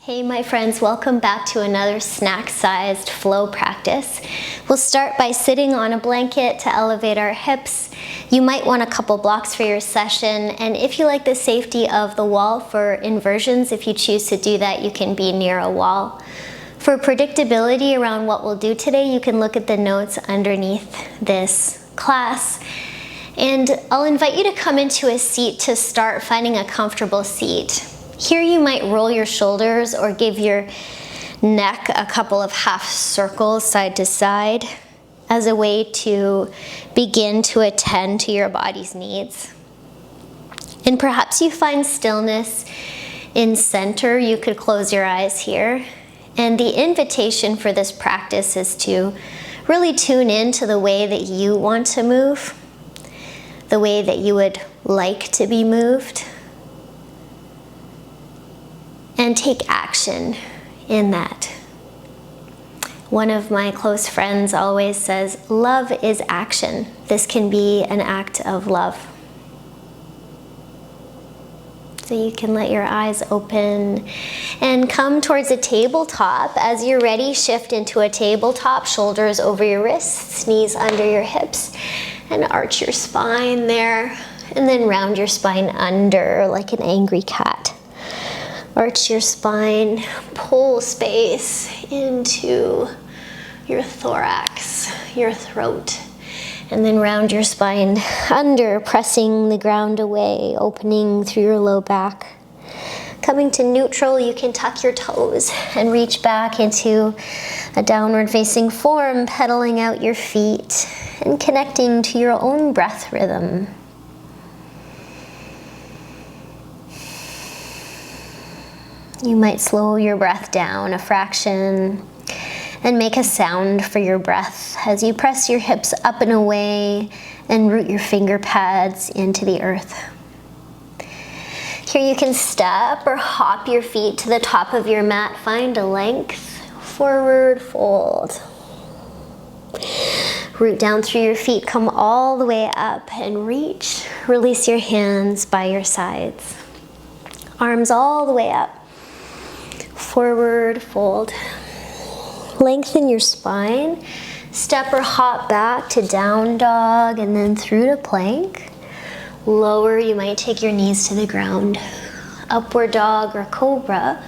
Hey my friends, welcome back to another snack-sized flow practice. We'll start by sitting on a blanket to elevate our hips. You might want a couple blocks for your session, and if you like the safety of the wall for inversions, if you choose to do that, you can be near a wall. For predictability around what we'll do today, you can look at the notes underneath this class. And I'll invite you to come into a seat to start, finding a comfortable seat. Here you might roll your shoulders or give your neck a couple of half circles side to side as a way to begin to attend to your body's needs. And perhaps you find stillness in center. You could close your eyes here. And the invitation for this practice is to really tune in to the way that you want to move, the way that you would like to be moved, and take action in that. One of my close friends always says, love is action. This can be an act of love. So you can let your eyes open and come towards a tabletop. As you're ready, shift into a tabletop, shoulders over your wrists, knees under your hips, and arch your spine there, and then round your spine under like an angry cat. Arch your spine, pull space into your thorax, your throat, and then round your spine under, pressing the ground away, opening through your low back. Coming to neutral, you can tuck your toes and reach back into a downward facing form, pedaling out your feet and connecting to your own breath rhythm. You might slow your breath down a fraction and make a sound for your breath as you press your hips up and away and root your finger pads into the earth. Here you can step or hop your feet to the top of your mat. Find a length, forward fold. Root down through your feet, come all the way up and reach. Release your hands by your sides. Arms all the way up. Forward fold. Lengthen your spine. Step or hop back to down dog and then through to plank. Lower, you might take your knees to the ground. Upward dog or cobra.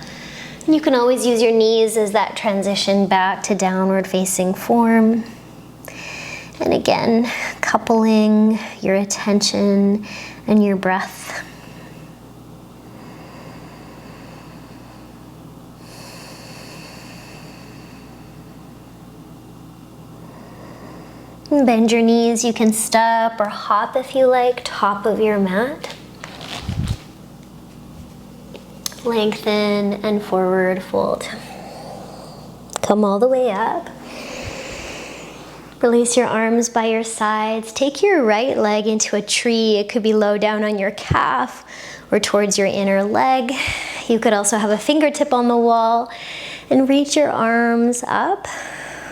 And you can always use your knees as that transition back to downward facing form. And again, coupling your attention and your breath. Bend your knees, you can step or hop if you like, top of your mat. Lengthen and forward fold. Come all the way up. Release your arms by your sides. Take your right leg into a tree. It could be low down on your calf or towards your inner leg. You could also have a fingertip on the wall and reach your arms up,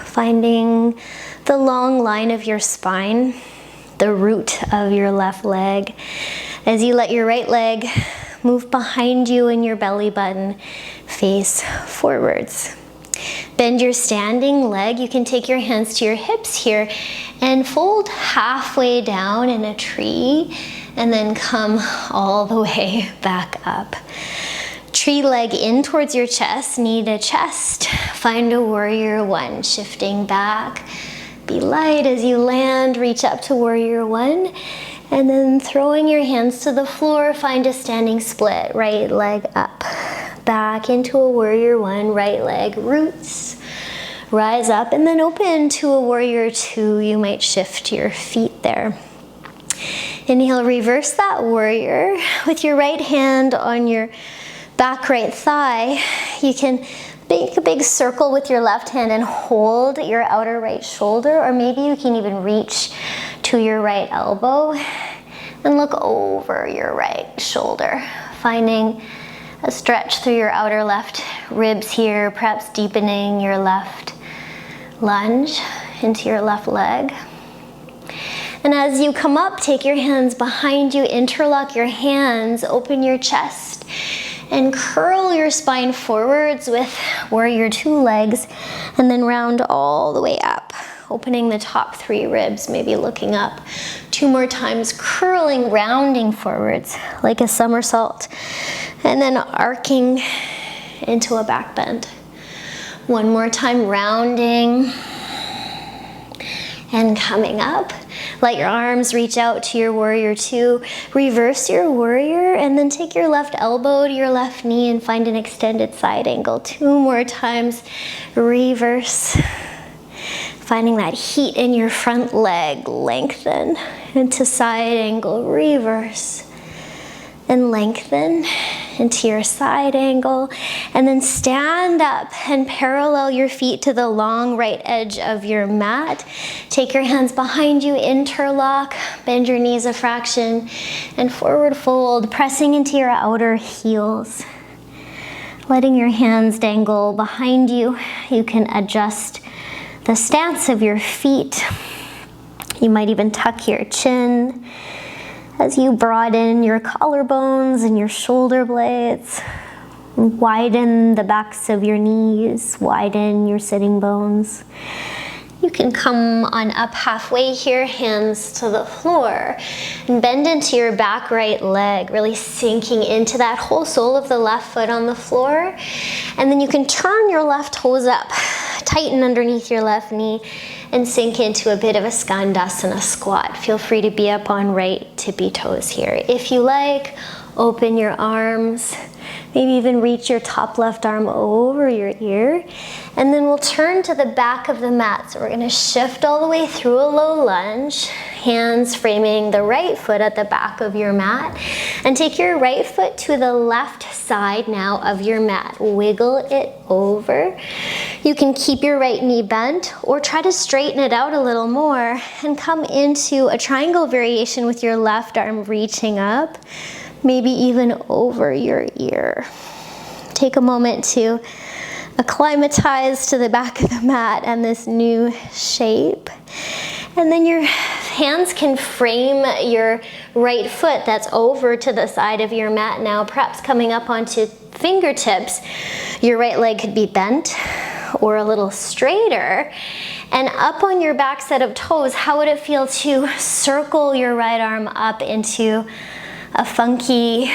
finding the long line of your spine, the root of your left leg. As you let your right leg move behind you and your belly button face forwards. Bend your standing leg. You can take your hands to your hips here and fold halfway down in a tree and then come all the way back up. Tree leg in towards your chest, knee to chest. Find a warrior one, shifting back. Be light as you land, reach up to warrior one, and then throwing your hands to the floor, find a standing split, right leg up, back into a warrior one, right leg roots, rise up, and then open to a warrior two. You might shift your feet there. Inhale, reverse that warrior with your right hand on your back right thigh. You can make a big circle with your left hand and hold your outer right shoulder, or maybe you can even reach to your right elbow and look over your right shoulder, finding a stretch through your outer left ribs here, perhaps deepening your left lunge into your left leg. And as you come up, take your hands behind you, interlock your hands, open your chest, And curl your spine forwards with warrior two legs, and then round all the way up, opening the top 3 ribs, maybe looking up. 2 more times, curling, rounding forwards like a somersault, and then arcing into a back bend. 1 more time, rounding and coming up. Let your arms reach out to your warrior two. Reverse your warrior, and then take your left elbow to your left knee and find an extended side angle. 2 more times, reverse. Finding that heat in your front leg, lengthen into side angle, reverse. And lengthen into your side angle, and then stand up and parallel your feet to the long right edge of your mat. Take your hands behind you, interlock, bend your knees a fraction, and forward fold, pressing into your outer heels. Letting your hands dangle behind you. You can adjust the stance of your feet. You might even tuck your chin as you broaden your collarbones and your shoulder blades. Widen the backs of your knees, widen your sitting bones. You can come on up halfway here, hands to the floor, and bend into your back right leg, really sinking into that whole sole of the left foot on the floor. And then you can turn your left toes up, tighten underneath your left knee, and sink into a bit of a skandasana squat. Feel free to be up on right tippy toes here. If you like, open your arms, maybe even reach your top left arm over your ear, and then we'll turn to the back of the mat. So we're gonna shift all the way through a low lunge, hands framing the right foot at the back of your mat, and take your right foot to the left side now of your mat. Wiggle it over. You can keep your right knee bent or try to straighten it out a little more and come into a triangle variation with your left arm reaching up, maybe even over your ear. Take a moment to acclimatize to the back of the mat and this new shape. And then your hands can frame your right foot that's over to the side of your mat now, perhaps coming up onto fingertips. Your right leg could be bent or a little straighter. And up on your back set of toes, how would it feel to circle your right arm up into a funky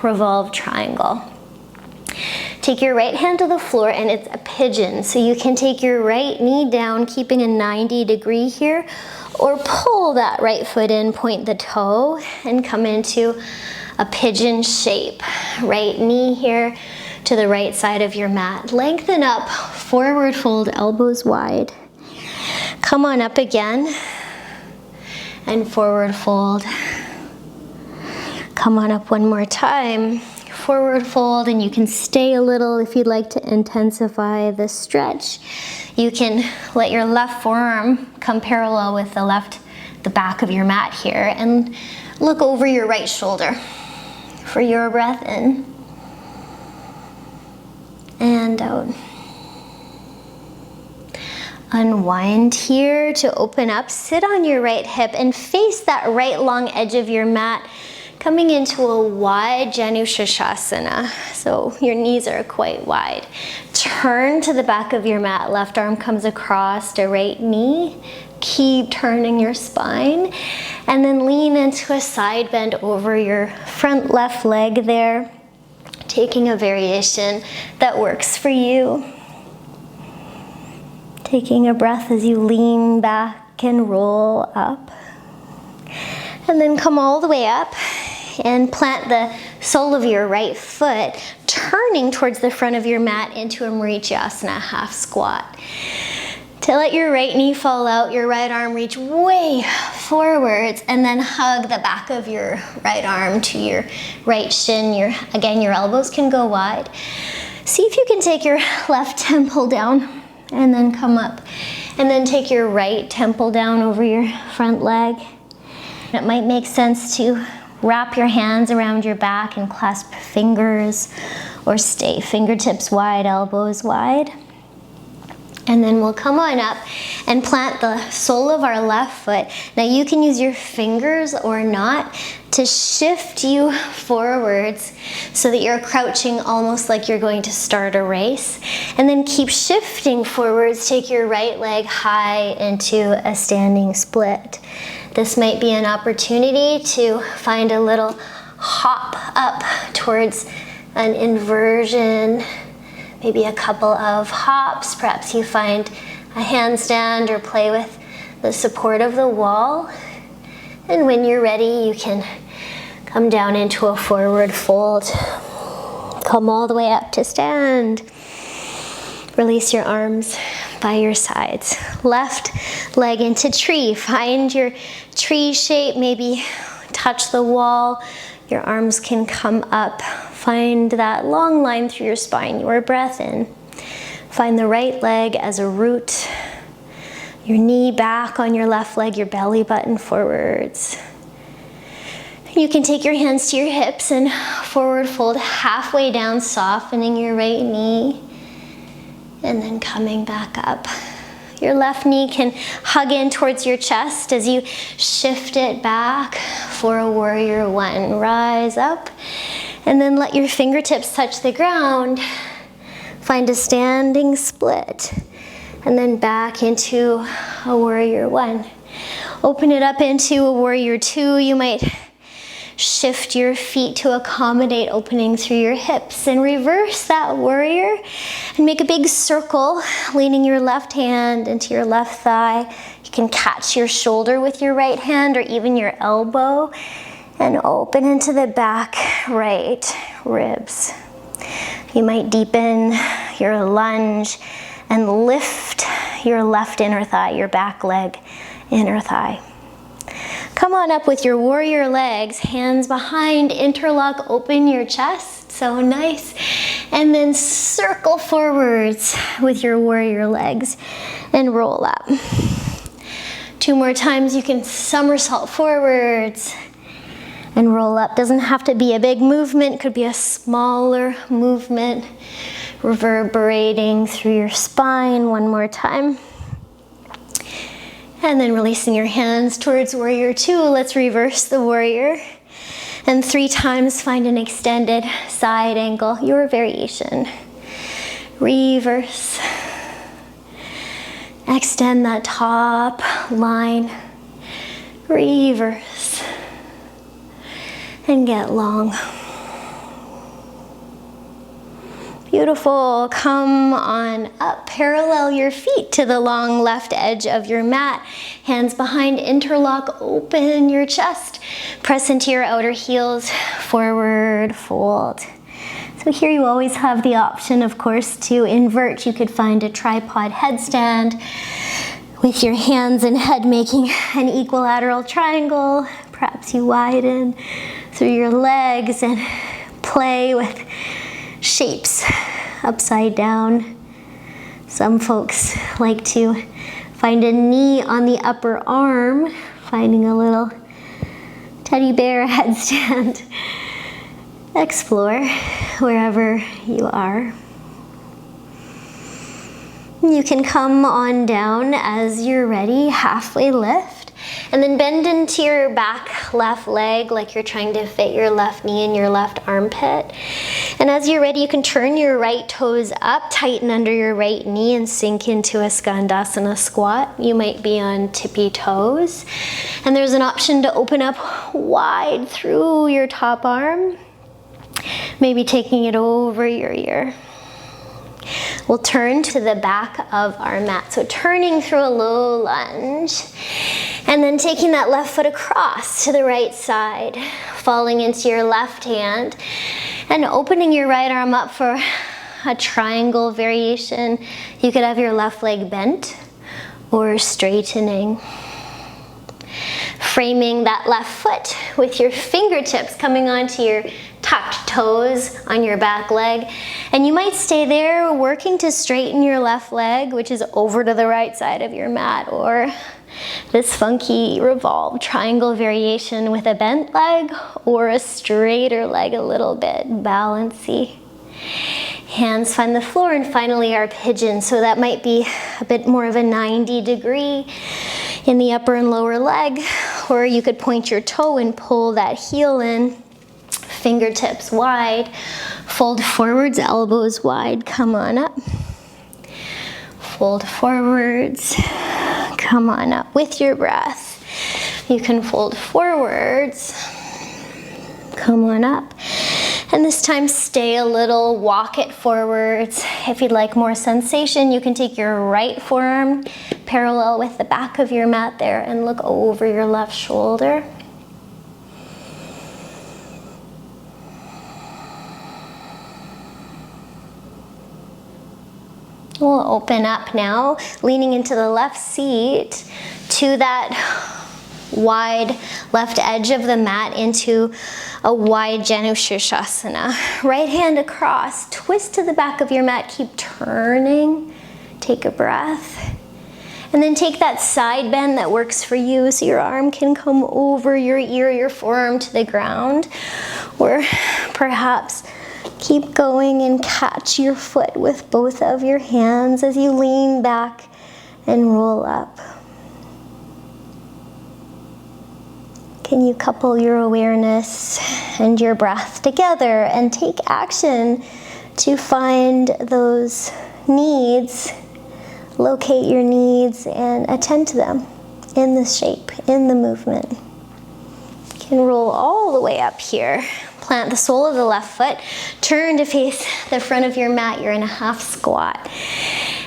revolved triangle? Take your right hand to the floor, and it's a pigeon. So you can take your right knee down, keeping a 90-degree here, or pull that right foot in, point the toe, and come into a pigeon shape. Right knee here to the right side of your mat. Lengthen up, forward fold, elbows wide. Come on up again, and forward fold. Come on up one more time. Forward fold, and you can stay a little if you'd like to intensify the stretch. You can let your left forearm come parallel with the back of your mat here, and look over your right shoulder for your breath in and out. Unwind here to open up. Sit on your right hip and face that right long edge of your mat, coming into a wide Janu Shirshasana. So your knees are quite wide. Turn to the back of your mat. Left arm comes across the right knee. Keep turning your spine. And then lean into a side bend over your front left leg there, taking a variation that works for you. Taking a breath as you lean back and roll up. And then come all the way up and plant the sole of your right foot, turning towards the front of your mat into a Marichasana half squat. To let your right knee fall out, your right arm reach way forwards, and then hug the back of your right arm to your right shin. Again, your elbows can go wide. See if you can take your left temple down and then come up. And then take your right temple down over your front leg. It might make sense to wrap your hands around your back and clasp fingers, or stay fingertips wide, elbows wide. And then we'll come on up and plant the sole of our left foot. Now you can use your fingers or not to shift you forwards so that you're crouching almost like you're going to start a race. And then keep shifting forwards. Take your right leg high into a standing split. This might be an opportunity to find a little hop up towards an inversion, maybe a couple of hops. Perhaps you find a handstand or play with the support of the wall. And when you're ready, you can come down into a forward fold. Come all the way up to stand. Release your arms by your sides. Left leg into tree. Find your tree shape. Maybe touch the wall. Your arms can come up. Find that long line through your spine. Your breath in. Find the right leg as a root. Your knee back on your left leg, your belly button forwards. You can take your hands to your hips and forward fold halfway down, softening your right knee, and then coming back up. Your left knee can hug in towards your chest as you shift it back for a warrior one. Rise up, and then let your fingertips touch the ground. Find a standing split, and then back into a warrior one. Open it up into a warrior two. You might shift your feet to accommodate opening through your hips and reverse that warrior and make a big circle, leaning your left hand into your left thigh. You can catch your shoulder with your right hand or even your elbow and open into the back right ribs. You might deepen your lunge and lift your left inner thigh, your back leg, inner thigh. Come on up with your warrior legs, hands behind, interlock, open your chest, so nice. And then circle forwards with your warrior legs and roll up. 2 more times, you can somersault forwards and roll up. Doesn't have to be a big movement, could be a smaller movement, reverberating through your spine. 1 more time. And then releasing your hands towards warrior two. Let's reverse the warrior. And 3 times find an extended side angle, your variation. Reverse. Extend that top line. Reverse. And get long. Beautiful. Come on up. Parallel your feet to the long left edge of your mat. Hands behind, interlock, open your chest. Press into your outer heels, forward fold. So here you always have the option, of course, to invert. You could find a tripod headstand with your hands and head making an equilateral triangle. Perhaps you widen through your legs and play with shapes upside down. Some folks like to find a knee on the upper arm, finding a little teddy bear headstand. Explore wherever you are. You can come on down as you're ready, halfway lift. And then bend into your back left leg like you're trying to fit your left knee in your left armpit. And as you're ready, you can turn your right toes up, tighten under your right knee, and sink into a Skandasana squat. You might be on tippy toes. And there's an option to open up wide through your top arm, maybe taking it over your ear. We'll turn to the back of our mat. So turning through a low lunge, and then taking that left foot across to the right side, falling into your left hand, and opening your right arm up for a triangle variation. You could have your left leg bent or straightening. Framing that left foot with your fingertips coming onto your tucked toes on your back leg. And you might stay there working to straighten your left leg, which is over to the right side of your mat, or this funky revolved triangle variation with a bent leg or a straighter leg, a little bit bouncy. Hands find the floor, and finally our pigeon. So that might be a bit more of a 90 degree in the upper and lower leg, or you could point your toe and pull that heel in. Fingertips wide, fold forwards, elbows wide, come on up. Fold forwards, come on up with your breath. You can fold forwards, come on up. And this time stay a little, walk it forwards. If you'd like more sensation, you can take your right forearm parallel with the back of your mat there and look over your left shoulder. We'll open up now, leaning into the left seat to that wide left edge of the mat into a wide Janu Shirshasana. Right hand across, twist to the back of your mat, keep turning, take a breath. And then take that side bend that works for you so your arm can come over your ear, your forearm to the ground. Or perhaps keep going and catch your foot with both of your hands as you lean back and roll up. Can you couple your awareness and your breath together and take action to find those needs, locate your needs and attend to them in the shape, in the movement. You can roll all the way up here. Plant the sole of the left foot, turn to face the front of your mat. You're in a half squat.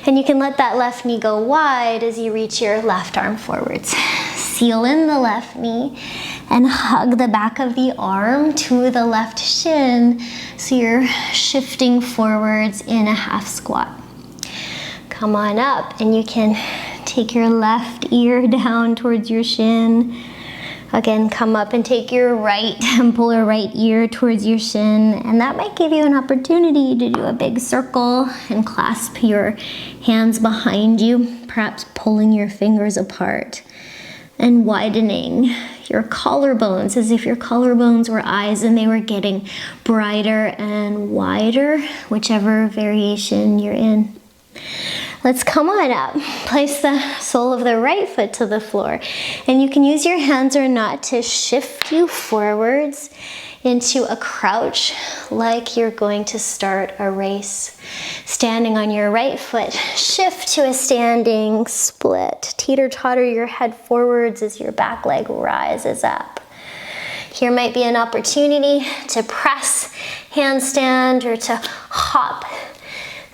And you can let that left knee go wide as you reach your left arm forwards. Seal in the left knee and hug the back of the arm to the left shin so you're shifting forwards in a half squat. Come on up and you can take your left ear down towards your shin. Again, come up and take your right temple or right ear towards your shin, and that might give you an opportunity to do a big circle and clasp your hands behind you, perhaps pulling your fingers apart and widening your collarbones as if your collarbones were eyes and they were getting brighter and wider, whichever variation you're in. Let's come on up. Place the sole of the right foot to the floor. And you can use your hands or not to shift you forwards into a crouch like you're going to start a race. Standing on your right foot, shift to a standing split. Teeter-totter your head forwards as your back leg rises up. Here might be an opportunity to press handstand or to hop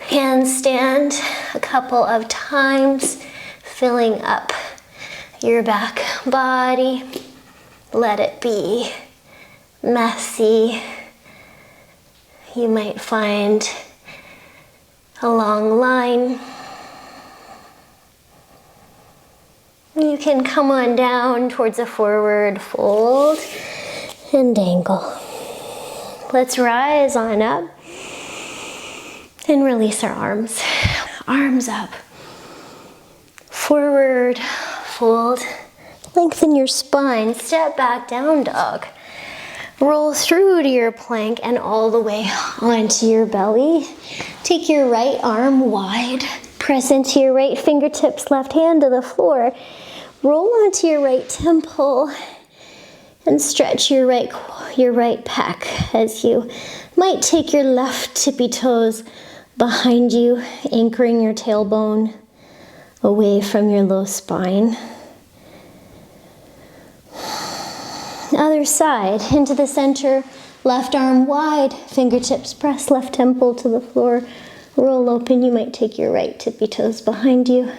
handstand a couple of times, filling up your back body. Let it be messy. You might find a long line. You can come on down towards a forward fold and dangle. Let's rise on up and release our arms. Arms up. Forward fold. Lengthen your spine. Step back, down dog. Roll through to your plank and all the way onto your belly. Take your right arm wide. Press into your right fingertips, left hand to the floor. Roll onto your right temple and stretch your right pec as you might take your left tippy toes behind you, anchoring your tailbone away from your low spine. Other side, into the center, left arm wide, fingertips press, left temple to the floor, roll open. You might take your right tippy toes behind you.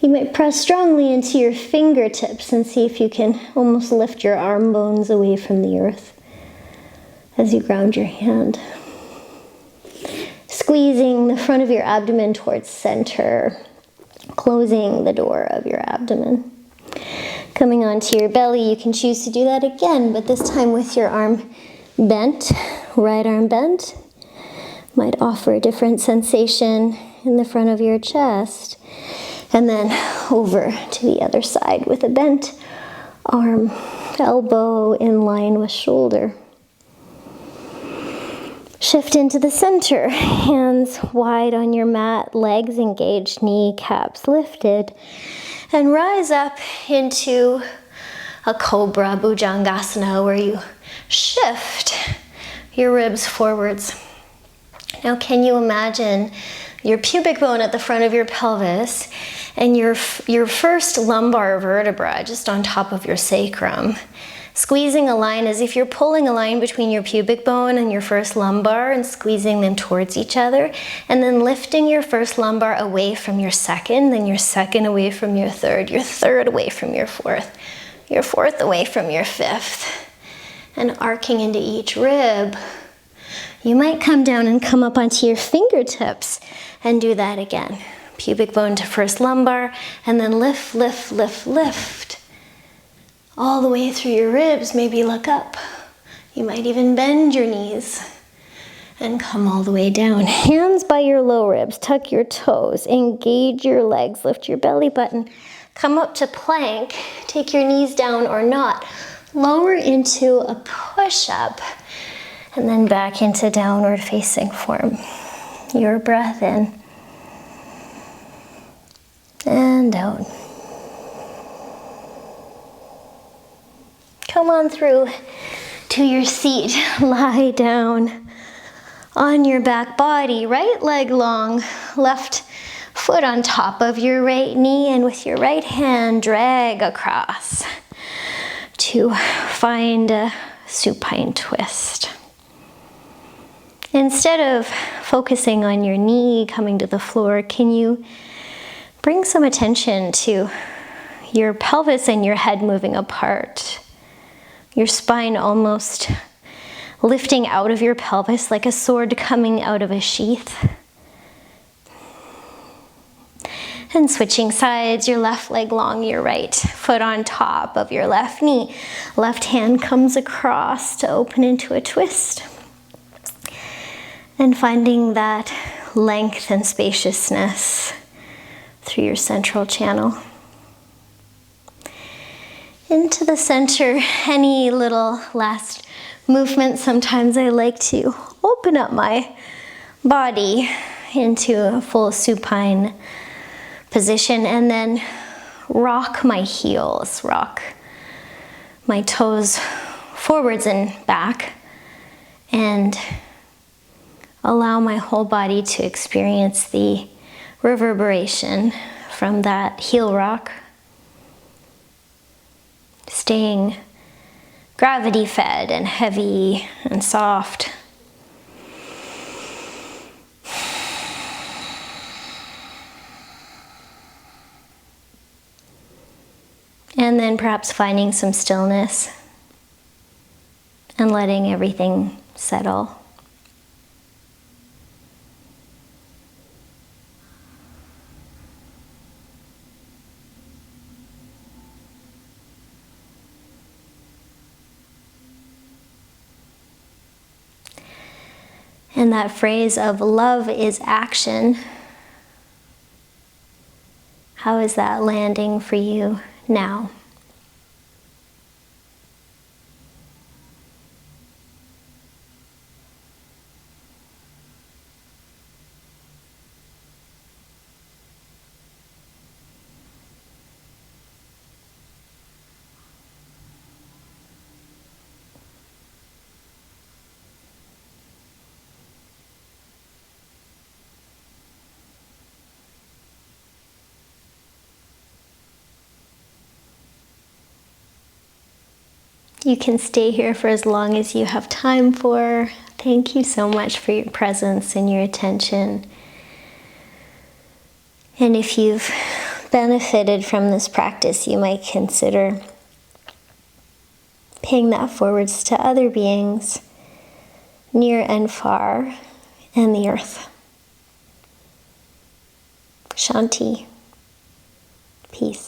You might press strongly into your fingertips and see if you can almost lift your arm bones away from the earth as you ground your hand. Squeezing the front of your abdomen towards center, closing the door of your abdomen. Coming onto your belly, you can choose to do that again, but this time with your arm bent, right arm bent. Might offer a different sensation in the front of your chest. And then over to the other side with a bent arm, elbow in line with shoulder. Shift into the center, hands wide on your mat, legs engaged, kneecaps lifted. And rise up into a cobra, bhujangasana, where you shift your ribs forwards. Now, can you imagine your pubic bone at the front of your pelvis and your first lumbar vertebra just on top of your sacrum? Squeezing a line as if you're pulling a line between your pubic bone and your first lumbar and squeezing them towards each other, and then lifting your first lumbar away from your second, then your second away from your third away from your fourth away from your fifth, and arcing into each rib. You might come down and come up onto your fingertips and do that again. Pubic bone to first lumbar, and then lift, lift, lift, lift. All the way through your ribs, maybe look up. You might even bend your knees and come all the way down. Hands by your low ribs, tuck your toes, engage your legs, lift your belly button, come up to plank, take your knees down or not, lower into a push-up, and then back into downward facing form. Your breath in and out. Come on through to your seat. Lie down on your back body, right leg long, left foot on top of your right knee, and with your right hand drag across to find a supine twist. Instead of focusing on your knee coming to the floor, can you bring some attention to your pelvis and your head moving apart? Your spine almost lifting out of your pelvis like a sword coming out of a sheath. And switching sides, your left leg long, your right foot on top of your left knee. Left hand comes across to open into a twist. And finding that length and spaciousness through your central channel. Into the center, any little last movement. Sometimes I like to open up my body into a full supine position and then rock my heels, rock my toes forwards and back, and allow my whole body to experience the reverberation from that heel rock. Staying gravity fed and heavy and soft. And then perhaps finding some stillness and letting everything settle. And that phrase of love is action, how is that landing for you now? You can stay here for as long as you have time for. Thank you so much for your presence and your attention. And if you've benefited from this practice, you might consider paying that forwards to other beings near and far and the earth. Shanti. Peace.